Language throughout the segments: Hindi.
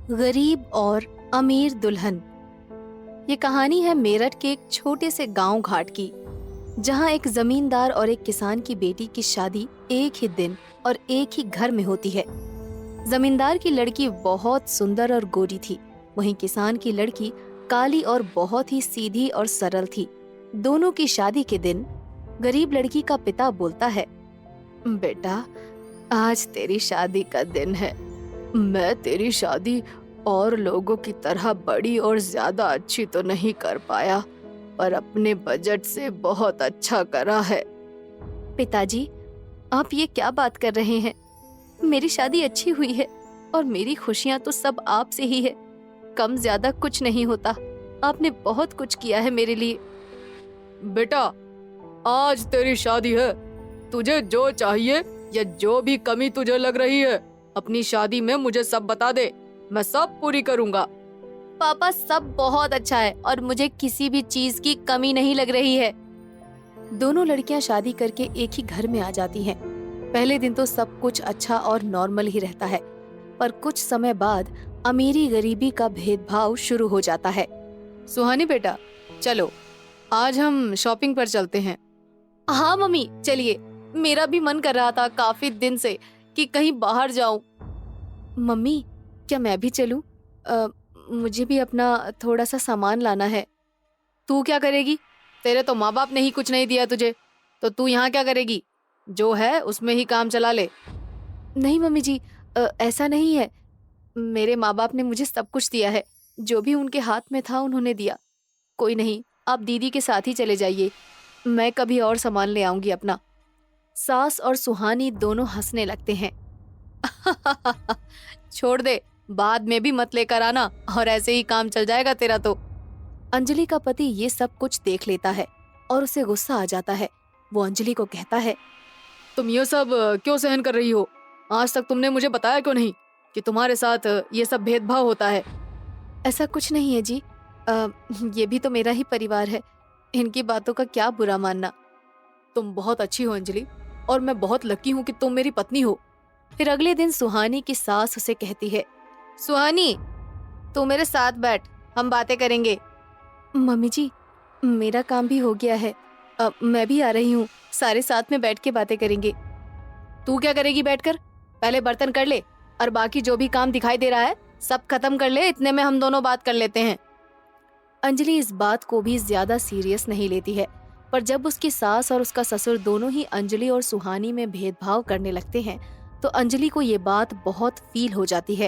गरीब और अमीर दुल्हन। ये कहानी है मेरठ के एक छोटे से गांव घाट की, जहां एक जमींदार और एक किसान की बेटी की शादी एक ही दिन और एक ही घर में होती है। जमींदार की लड़की बहुत सुंदर और गोरी थी, वहीं किसान की लड़की काली और बहुत ही सीधी और सरल थी। दोनों की शादी के दिन गरीब लड़की का पिता बोलता है, बेटा, आज तेरी शादी का दिन है। मैं तेरी शादी और लोगों की तरह बड़ी और ज्यादा अच्छी तो नहीं कर पाया, पर अपने बजट से बहुत अच्छा करा है। पिताजी, आप ये क्या बात कर रहे हैं? मेरी शादी अच्छी हुई है और मेरी खुशियां तो सब आपसे ही है। कम ज्यादा कुछ नहीं होता। आपने बहुत कुछ किया है मेरे लिए। बेटा, आज तेरी शादी है। तुझे जो चाहिए या जो भी कमी तुझे लग रही है, अपनी शादी में मुझे सब बता दे, मैं सब पूरी करूंगा। पापा, सब बहुत अच्छा है और मुझे किसी भी चीज की कमी नहीं लग रही है। दोनों लड़कियां शादी करके एक ही घर में आ जाती हैं। पहले दिन तो सब कुछ अच्छा और नॉर्मल ही रहता है, पर कुछ समय बाद अमीरी गरीबी का भेदभाव शुरू हो जाता है। सुहानी बेटा, चलो आज हम शॉपिंग पर चलते हैं। हाँ मम्मी, चलिए। मेरा भी मन कर रहा था काफी दिन से कि कहीं बाहर जाऊं। मम्मी, क्या मैं भी चलूं? मुझे भी अपना थोड़ा सा सामान लाना है। तू क्या करेगी? तेरे तो माँ बाप ने ही कुछ नहीं दिया तुझे, तो तू यहाँ क्या करेगी? जो है उसमें ही काम चला ले। नहीं मम्मी जी, ऐसा नहीं है। मेरे माँ बाप ने मुझे सब कुछ दिया है, जो भी उनके हाथ में था उन्होंने दिया। कोई नहीं, आप दीदी के साथ ही चले जाइए, मैं कभी और सामान ले आऊंगी अपना। सास और सुहानी दोनों हंसने लगते हैं। छोड़ दे, बाद में भी मत लेकर आना और ऐसे ही काम चल जाएगा तेरा तो। अंजलि का पति ये सब कुछ देख लेता है और उसे गुस्सा आ जाता है। वो अंजलि को कहता है, तुम ये सब क्यों सहन कर रही हो? आज तक तुमने मुझे बताया क्यों नहीं कि तुम्हारे साथ ये सब भेदभाव होता है? ऐसा कुछ नहीं है जी, ये भी तो मेरा ही परिवार है, इनकी बातों का क्या बुरा मानना। तुम बहुत अच्छी हो अंजलि, और मैं बहुत लकी हूँ कि तुम मेरी पत्नी हो। फिर अगले दिन सुहानी की सास उसे कहती है, सुहानी, तू मेरे साथ बैठ, हम बातें करेंगे। मम्मी जी, मेरा काम भी हो गया है, मैं भी आ रही हूँ, सारे साथ में बैठ के बातें करेंगे। तू क्या करेगी बैठकर? पहले बर्तन कर ले और बाकी जो भी काम दिखाई दे रहा है सब खत्म कर ले, इतने में हम दोनों बात कर लेते हैं। अंजलि इस बात को भी ज्यादा सीरियस नहीं लेती है, पर जब उसकी सास और उसका ससुर दोनों ही अंजलि और सुहानी में भेदभाव करने लगते हैं, तो अंजलि को ये बात बहुत फील हो जाती है।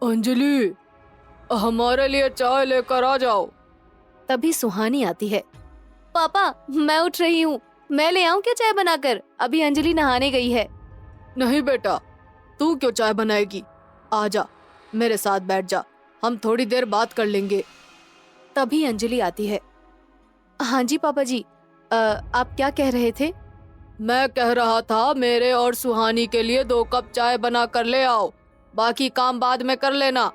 अंजलि, हमारे लिए चाय लेकर आ जाओ। तभी सुहानी आती है। पापा, मैं उठ रही हूँ, मैं ले आऊँ क्या चाय बनाकर? अभी अंजलि नहाने गई है। नहीं बेटा, तू क्यों चाय बनाएगी? आजा, मेरे साथ बैठ जा, हम थोड़ी देर बात कर लेंगे। तभी अंजलि आती है। हाँ जी पापा जी, आप क्या कह रहे थे? मैं कह रहा था मेरे और सुहानी के लिए 2 कप चाय बना कर ले आओ, बाकी काम बाद में कर लेना।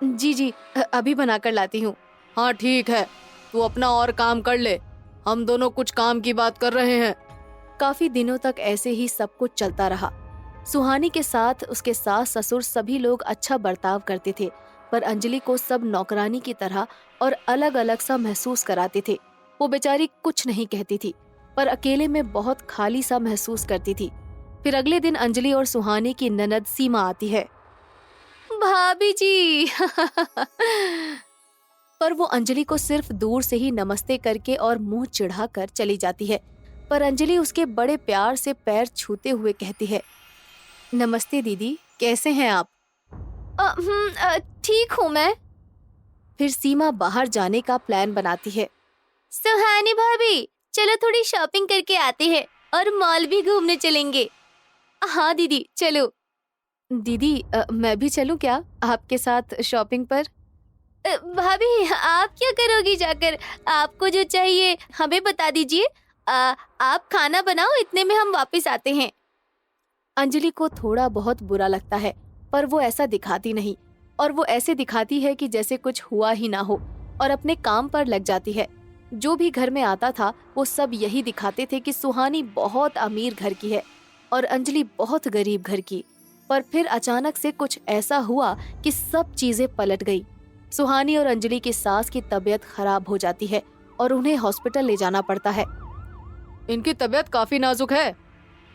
जी जी, अभी बना कर लाती हूँ। हाँ ठीक है, तू अपना और काम कर ले, हम दोनों कुछ काम की बात कर रहे हैं। काफी दिनों तक ऐसे ही सब कुछ चलता रहा। सुहानी के साथ उसके सास ससुर सभी लोग अच्छा बर्ताव करते थे, पर अंजलि को सब नौकरानी की तरह और अलग अलग सा महसूस कराते थे। वो बेचारी कुछ नहीं कहती थी, पर अकेले में बहुत खाली सा महसूस करती थी। फिर अगले दिन अंजलि और सुहानी की ननद सीमा आती है। भाभी जी। पर वो अंजलि को सिर्फ दूर से ही नमस्ते करके और मुंह चिढ़ाकर चली जाती है। पर अंजलि उसके बड़े प्यार से पैर छूते हुए कहती है, नमस्ते दीदी, कैसे हैं आप? ठीक हूँ मैं। फिर सीमा बाहर जाने का प्लान बनाती है। सुहानी भाभी, चलो थोड़ी शॉपिंग करके आते हैं और मॉल भी घूमने चलेंगे। हाँ दीदी, चलो। दीदी, मैं भी चलूं क्या आपके साथ शॉपिंग पर? भाभी, आप क्या करोगी जाकर? आपको जो चाहिए हमें बता दीजिए, आप खाना बनाओ, इतने में हम वापस आते हैं। अंजलि को थोड़ा बहुत बुरा लगता है, पर वो ऐसा दिखाती नहीं, और वो ऐसे दिखाती है कि जैसे कुछ हुआ ही ना हो, और अपने काम पर लग जाती है। जो भी घर में आता था वो सब यही दिखाते थे कि सुहानी बहुत अमीर घर की है और अंजलि बहुत गरीब घर की। पर फिर अचानक से कुछ ऐसा हुआ कि सब चीजें पलट गई। सुहानी और अंजलि की सास की तबीयत खराब हो जाती है और उन्हें हॉस्पिटल ले जाना पड़ता है। इनकी तबीयत काफी नाजुक है।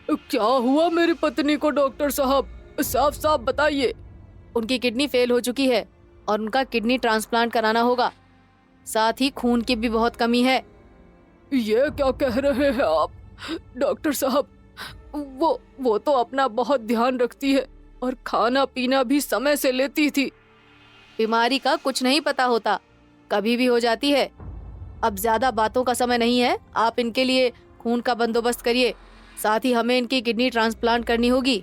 क्या हुआ मेरी पत्नी को डॉक्टर साहब, साफ साफ बताइए। उनकी किडनी फेल हो चुकी है और उनका किडनी ट्रांसप्लांट कराना होगा। साथ ही खून की भी बहुत कमी है। ये क्या कह रहे हैं आप डॉक्टर साहब? वो तो अपना बहुत ध्यान रखती है और खाना पीना भी समय से लेती थी। बीमारी का कुछ नहीं पता होता, कभी भी हो जाती है। अब ज्यादा बातों का समय नहीं है, आप इनके लिए खून का बंदोबस्त करिए। साथ ही हमें इनकी किडनी ट्रांसप्लांट करनी होगी।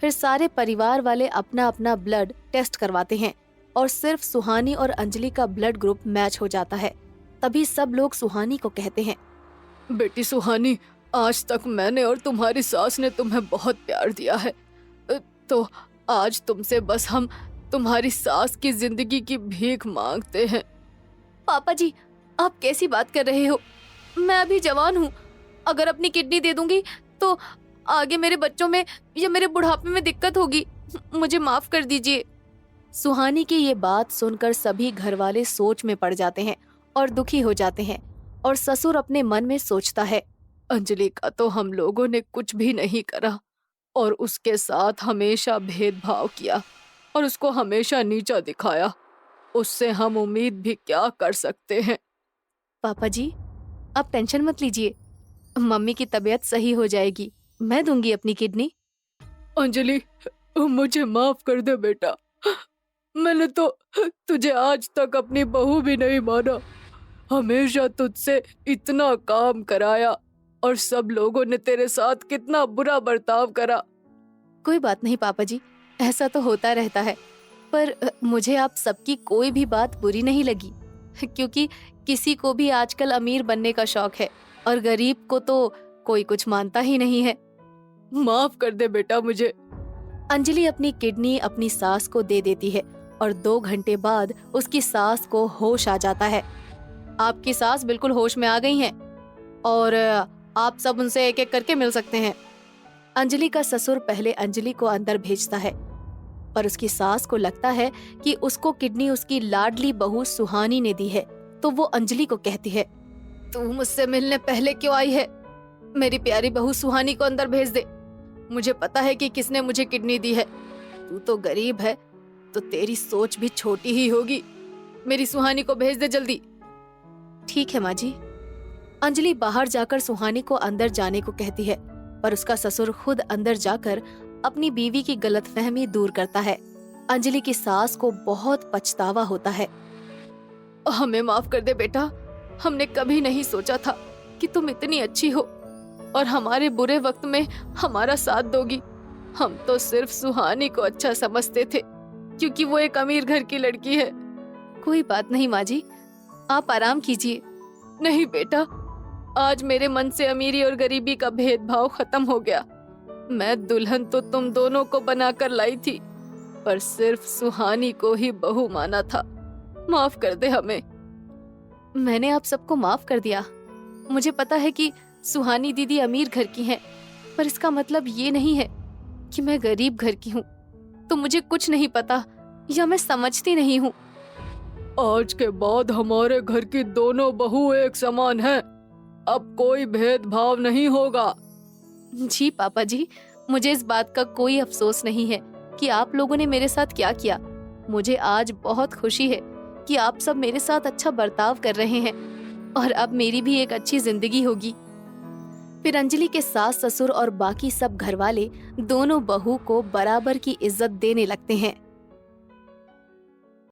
फिर सारे परिवार वाले अपना अपना ब्लड टेस्ट करवाते हैं और सिर्फ सुहानी और अंजलि का ब्लड ग्रुप मैच हो जाता है। तभी सब लोग सुहानी को कहते हैं, बेटी सुहानी, आज तक मैंने और तुम्हारी सास ने तुम्हें बहुत प्यार दिया है, तो आज तुमसे बस हम तुम्हारी सास की जिंदगी की भीख मांगते हैं। पापा जी, आप कैसी बात कर रहे हो? मैं अभी जवान हूँ, अगर अपनी किडनी दे दूंगी तो आगे मेरे बच्चों में या मेरे बुढ़ापे में दिक्कत होगी। मुझे माफ कर दीजिए। सुहानी की ये बात सुनकर सभी घरवाले सोच में पड़ जाते हैं और दुखी हो जाते हैं। और ससुर अपने मन में सोचता है, अंजलि का तो हम लोगों ने कुछ भी नहीं करा और उसके साथ हमेशा भेदभाव किया और उसको हमेशा नीचा दिखाया। उससे हम उम्मीद भी क्या कर सकते हैं। पापा जी, आप टेंशन मत लीजिए, मम्मी की तबीयत सही हो जाएगी। मैं दूंगी अपनी किडनी। अंजलि, मुझे माफ कर दे बेटा, मैंने तो तुझे आज तक अपनी बहू भी नहीं माना। हमेशा तुझसे इतना काम कराया और सब लोगों ने तेरे साथ कितना बुरा बर्ताव करा। कोई बात नहीं पापा जी, ऐसा तो होता रहता है, पर मुझे आप सबकी कोई भी बात बुरी नहीं लगी, क्योंकि किसी को भी आजकल अमीर बनने का शौक है और गरीब को तो कोई कुछ मानता ही नहीं है। माफ कर दे बेटा मुझे। अंजलि अपनी किडनी अपनी सास को दे देती है और 2 घंटे बाद उसकी सास को होश आ जाता है। आपकी सास बिल्कुल होश में आ गई हैं और आप सब उनसे एक एक करके मिल सकते हैं। अंजलि का ससुर पहले अंजलि को अंदर भेजता है, पर उसकी सास को लगता है कि उसको किडनी उसकी लाडली बहू सुहानी ने दी है, तो वो अंजलि को कहती है, तू मुझसे मिलने पहले क्यों आई है? मेरी प्यारी बहू सुहानी को अंदर भेज दे। मुझे पता है कि किसने मुझे किडनी दी है। तू तो गरीब है, तो तेरी सोच भी छोटी ही होगी। मेरी सुहानी को भेज दे जल्दी। ठीक है माँ जी। अंजलि बाहर जाकर सुहानी को अंदर जाने को कहती है, पर उसका ससुर खुद अंदर जाकर अपनी बीवी की गलतफहमी दूर करता है। अंजलि की सास को बहुत पछतावा होता है। हमें माफ कर दे बेटा, हमने कभी नहीं सोचा था कि तुम इतनी अच्छी हो और हमारे बुरे वक्त में हमारा साथ दोगी। हम तो सिर्फ सुहानी को अच्छा समझते थे क्योंकि वो एक अमीर घर की लड़की है। कोई बात नहीं माँ जी, आप आराम कीजिए। नहीं बेटा, आज मेरे मन से अमीरी और गरीबी का भेदभाव खत्म हो गया। मैं दुल्हन तो तुम दोनों को बनाकर लाई थी, पर सिर्फ सुहानी को ही बहू माना था। माफ कर दे हमें। मैंने आप सबको माफ कर दिया। मुझे पता है कि सुहानी दीदी अमीर घर की हैं, पर इसका मतलब ये नहीं है कि मैं गरीब घर की हूँ। तो मुझे कुछ नहीं पता या मैं समझती नहीं हूँ। आज के बाद हमारे घर की दोनों बहू एक समान हैं। अब कोई भेदभाव नहीं होगा। जी पापा जी, मुझे इस बात का कोई अफसोस नहीं है कि आप लोगों ने मेरे साथ क्या किया। मुझे आज बहुत खुशी है कि आप सब मेरे साथ अच्छा बर्ताव कर रहे हैं और अब मेरी भी एक अच्छी जिंदगी होगी। फिर अंजलि के सास ससुर और बाकी सब घरवाले दोनों बहू को बराबर की इज्जत देने लगते हैं।